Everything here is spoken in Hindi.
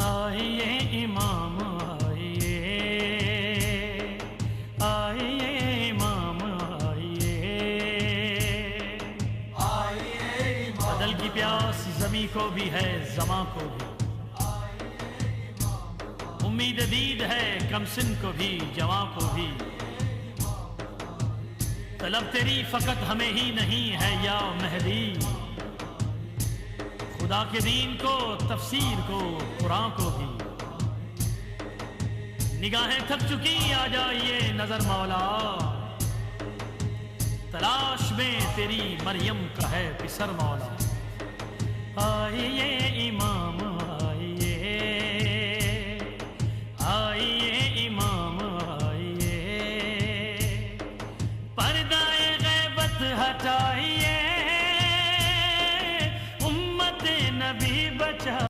आइए इमाम आइए, आइए इमाम आइए, आइए इमाम। बदल की प्यास ज़मी को भी है ज़मा को भी, उम्मीद दीद है कमसिन को भी जवां को भी। तलब तेरी फकत हमें ही नहीं है या महदी, खुदा के दीन को तफसीर को कुरान को भी। निगाहें थक चुकी आ जाइए नजर मौला, तलाश में तेरी मरियम का है पिसर मौला। आइए इमाम